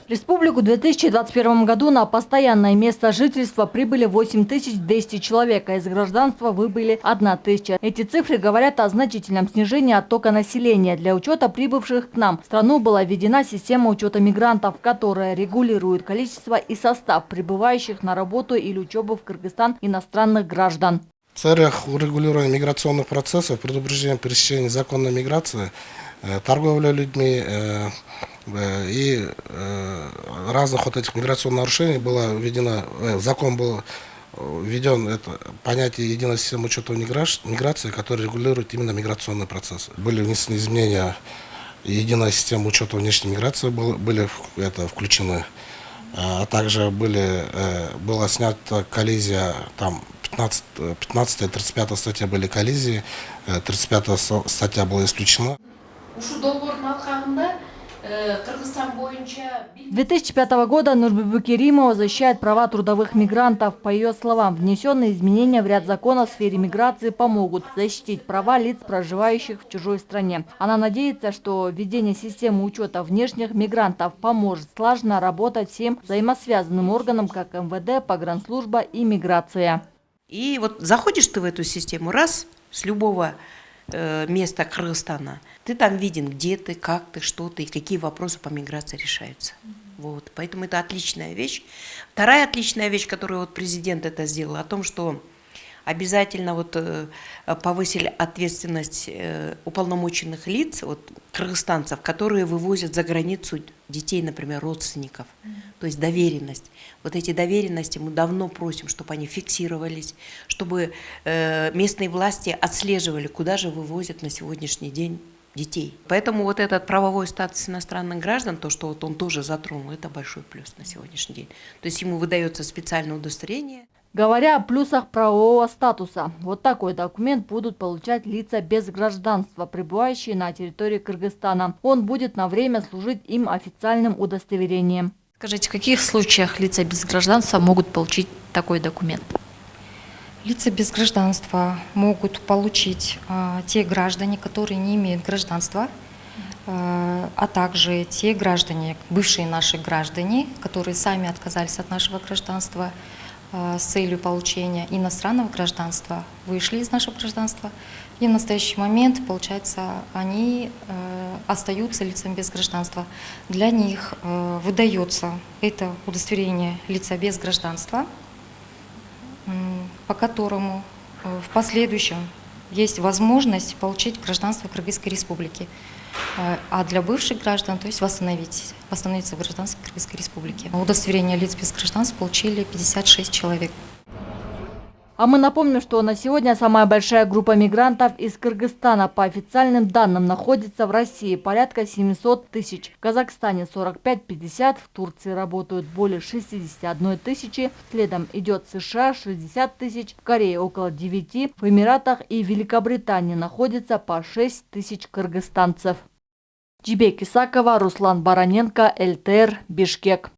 В республику в 2021 году на постоянное место жительства прибыли 8200 человек, а из гражданства выбыли 1000. Эти цифры говорят о значительном снижении оттока населения. Для учета прибывших к нам в страну была введена система учета мигрантов, которая регулирует количество и состав прибывающих на работу или учебу в Кыргызстан иностранных граждан. В целях урегулирования миграционных процессов, предупреждения пересечения незаконной миграции, торговля людьми и разных вот этих миграционных нарушений было введено, закон был введен это понятие единой системы учета миграции, которая регулирует именно миграционные процессы. Были внесены изменения, единая система учета внешней миграции были включены, а также была снята коллизия там. 15 и 35 статья были коллизии, 35 статья была исключена. С 2005 года Нурбибу Керимова защищает права трудовых мигрантов. По ее словам, внесенные изменения в ряд законов в сфере миграции помогут защитить права лиц, проживающих в чужой стране. Она надеется, что введение системы учета внешних мигрантов поможет слаженно работать всем взаимосвязанным органам, как МВД, погранслужба и миграция. И вот заходишь ты в эту систему, раз, с любого места Кыргызстана, ты там виден, где ты, как ты, что ты, и какие вопросы по миграции решаются. Вот. Поэтому это отличная вещь. Вторая отличная вещь, которую вот президент это сделал, о том, что обязательно вот повысили ответственность уполномоченных лиц, вот, кыргызстанцев, которые вывозят за границу детей, например, родственников. То есть доверенность. Вот эти доверенности мы давно просим, чтобы они фиксировались, чтобы местные власти отслеживали, куда же вывозят на сегодняшний день детей. Поэтому вот этот правовой статус иностранных граждан, то, что вот он тоже затронул, это большой плюс на сегодняшний день. То есть ему выдается специальное удостоверение. Говоря о плюсах правового статуса, вот такой документ будут получать лица без гражданства, пребывающие на территории Кыргызстана. Он будет на время служить им официальным удостоверением. Скажите, в каких случаях лица без гражданства могут получить такой документ? Лица без гражданства могут получить те граждане, которые не имеют гражданства, а также те граждане, бывшие наши граждане, которые сами отказались от нашего гражданства с целью получения иностранного гражданства, вышли из нашего гражданства. И в настоящий момент, получается, они остаются лицами без гражданства. Для них выдается это удостоверение лица без гражданства, по которому в последующем есть возможность получить гражданство Кыргызской Республики. А для бывших граждан, то есть восстановиться в гражданстве Кыргызской Республики. Удостоверение лиц без гражданства получили 56 человек. А мы напомним, что на сегодня самая большая группа мигрантов из Кыргызстана по официальным данным находится в России порядка 700 тысяч. В Казахстане 45-50, в Турции работают более 61 тысячи, следом идет США 60 тысяч, в Корее около 9, в Эмиратах и Великобритании находится по 6 тысяч кыргызстанцев. Джибек Исакова, Руслан Бароненко, ЛТР, Бишкек.